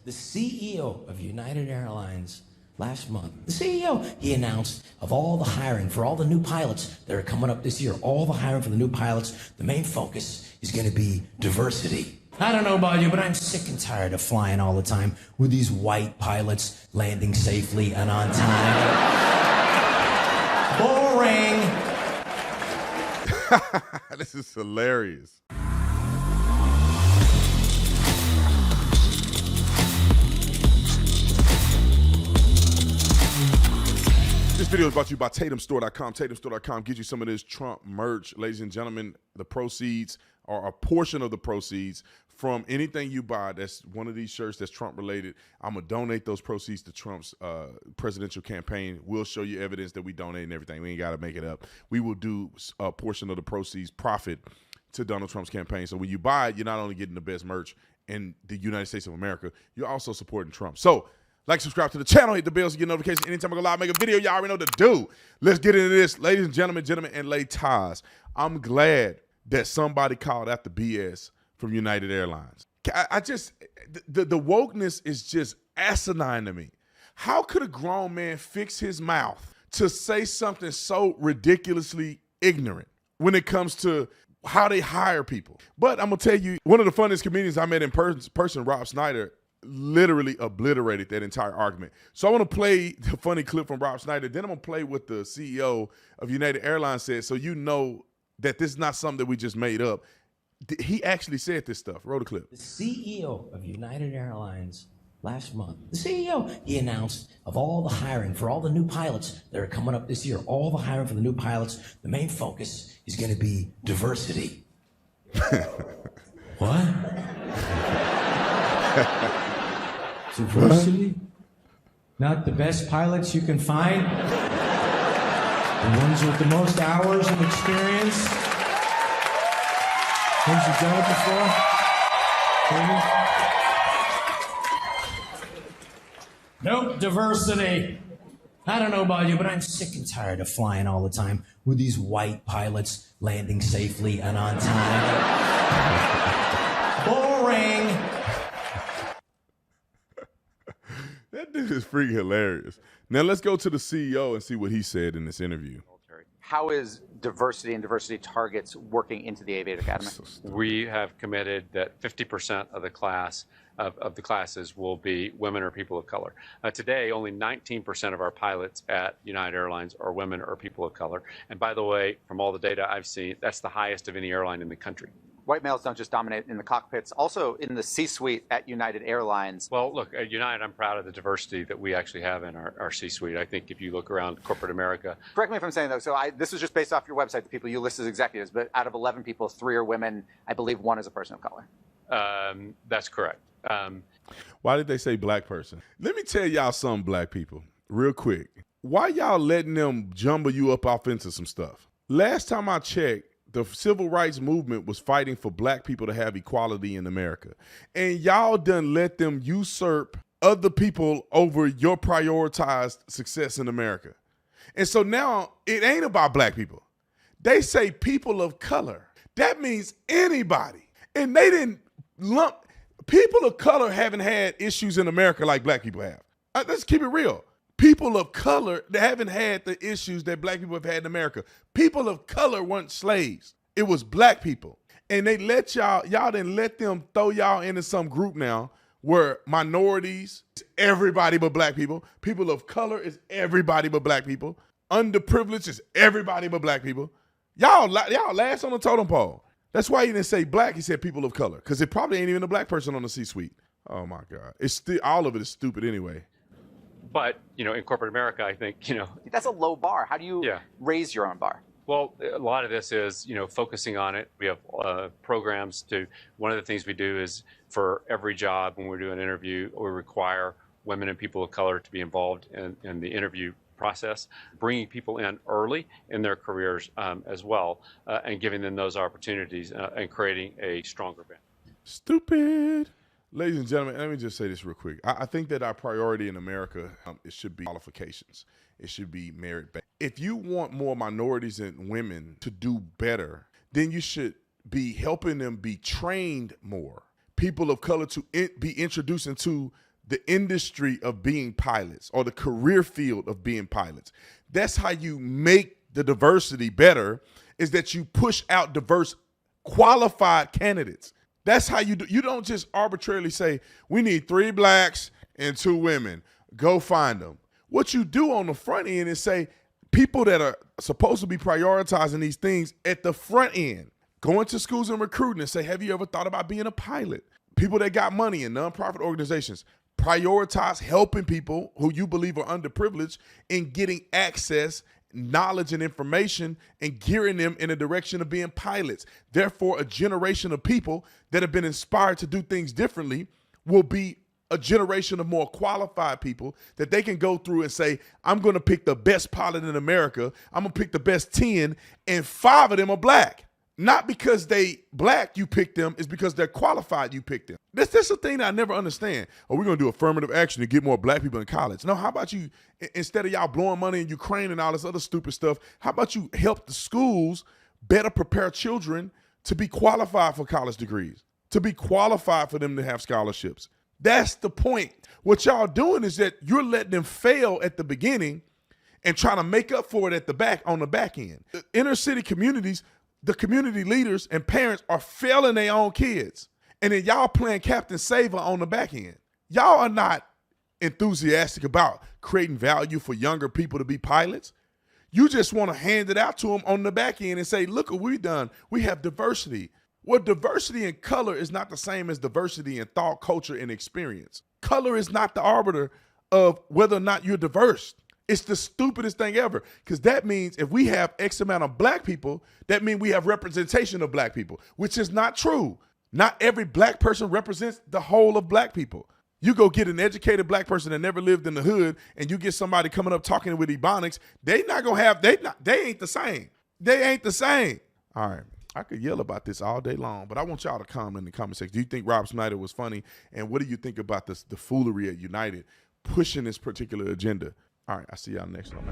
The CEO of United Airlines last month, the CEO, he announced of all the hiring for all the new pilots that are coming up this year, all the hiring for the new pilots, the main focus is going to be diversity. I don't know about you, but I'm sick and tired of flying all the time with these white pilots landing safely and on time. Boring. This is hilarious. This video is brought to you by TatumStore.com. TatumStore.com gives you some of this Trump merch. Ladies and gentlemen, the proceeds or a portion of the proceeds from anything you buy that's one of these shirts that's Trump related, I'm going to donate those proceeds to Trump's presidential campaign. We'll show you evidence that we donate and everything. We ain't got to make it up. We will do a portion of the proceeds profit to Donald Trump's campaign. So when you buy it, you're not only getting the best merch in the United States of America, you're also supporting Trump. So like, subscribe to the channel, hit the bell so you get notifications anytime I go live, make a video. Y'all already know what to do. Let's get into this. Ladies and gentlemen, and ladies, I'm glad that somebody called out the BS from United Airlines. I just, the wokeness is just asinine to me. How could a grown man fix his mouth to say something so ridiculously ignorant when it comes to how they hire people? But I'm going to tell you, one of the funniest comedians I met in person, Rob Schneider, literally obliterated that entire argument. So I want to play the funny clip from Rob Schneider. Then I'm going to play what the CEO of United Airlines said so you know that this is not something that we just made up. He actually said this stuff. Roll the clip. The CEO of United Airlines last month, the CEO, he announced of all the hiring for all the new pilots that are coming up this year, all the hiring for the new pilots, the main focus is going to be diversity. What? Diversity? Not the best pilots you can find? The ones with the most hours of experience? Ones you've done it before? Maybe? Nope, diversity. I don't know about you, but I'm sick and tired of flying all the time with these white pilots landing safely and on time. Boring. That dude is freaking hilarious. Now let's go to the CEO and see what he said in this interview. How is diversity and diversity targets working into the Aviation Academy? We have committed that 50% of the class of the classes will be women or people of color. Today, only 19% of our pilots at United Airlines are women or people of color. And by the way, from all the data I've seen, that's the highest of any airline in the country. White males don't just dominate in the cockpits, also in the C-suite at United Airlines. Well, look, at United, I'm proud of the diversity that we actually have in our C-suite. I think if you look around corporate America. Correct me if I'm saying though, so this was just based off your website, the people you list as executives, but out of 11 people, 3 are women. I believe 1 is a person of color. That's correct. Why did they say black person? Let me tell y'all something, black people, real quick. Why y'all letting them jumble you up off into some stuff? Last time I checked, the civil rights movement was fighting for black people to have equality in America. And y'all done let them usurp other people over your prioritized success in America. And so now it ain't about black people. They say people of color. That means anybody. And they didn't lump, people of color haven't had issues in America like black people have. Let's keep it real. People of color that haven't had the issues that black people have had in America. People of color weren't slaves. It was black people. And they let y'all didn't let them throw y'all into some group now where minorities is everybody but black people. People of color is everybody but black people. Underprivileged is everybody but black people. Y'all last on the totem pole. That's why he didn't say black, he said people of color. Because it probably ain't even a black person on the C-suite. Oh my God. It's still, all of it is stupid anyway. But, you know, in corporate America, I think, you know. That's a low bar. How do you raise your own bar? Well, a lot of this is, you know, focusing on it. We have programs one of the things we do is for every job when we do an interview, we require women and people of color to be involved in the interview process, bringing people in early in their careers as well, and giving them those opportunities and creating a stronger band. Stupid. Ladies and gentlemen, let me just say this real quick. I think that our priority in America, it should be qualifications. It should be merit-based. If you want more minorities and women to do better, then you should be helping them be trained more. People of color to be introduced into the industry of being pilots or the career field of being pilots. That's how you make the diversity better, is that you push out diverse, qualified candidates. That's how you do. You don't just arbitrarily say, we need 3 blacks and 2 women. Go find them. What you do on the front end is say, people that are supposed to be prioritizing these things at the front end, going to schools and recruiting and say, have you ever thought about being a pilot? People that got money in nonprofit organizations, prioritize helping people who you believe are underprivileged in getting access, knowledge, and information, and gearing them in a direction of being pilots. Therefore, a generation of people that have been inspired to do things differently will be a generation of more qualified people that they can go through and say, I'm going to pick the best pilot in America. I'm going to pick the best 10, and 5 of them are black. Not because they black, you pick them. It's because they're qualified, you pick them. That's the thing that I never understand. Oh, we're going to do affirmative action to get more black people in college. No, how about you, instead of y'all blowing money in Ukraine and all this other stupid stuff, how about you help the schools better prepare children to be qualified for college degrees, to be qualified for them to have scholarships? That's the point. What y'all doing is that you're letting them fail at the beginning and trying to make up for it on the back end. The inner city communities, the community leaders and parents are failing their own kids. And then y'all playing Captain Saver on the back end. Y'all are not enthusiastic about creating value for younger people to be pilots. You just want to hand it out to them on the back end and say, look what we've done. We have diversity. Well, diversity in color is not the same as diversity in thought, culture, and experience. Color is not the arbiter of whether or not you're diverse. It's the stupidest thing ever, because that means if we have X amount of black people, that means we have representation of black people, which is not true. Not every black person represents the whole of black people. You go get an educated black person that never lived in the hood, and you get somebody coming up talking with Ebonics, they ain't the same. They ain't the same. All right. I could yell about this all day long, but I want y'all to comment in the comment section. Do you think Rob Schneider was funny? And what do you think about the foolery at United pushing this particular agenda? All right, I'll see y'all next one.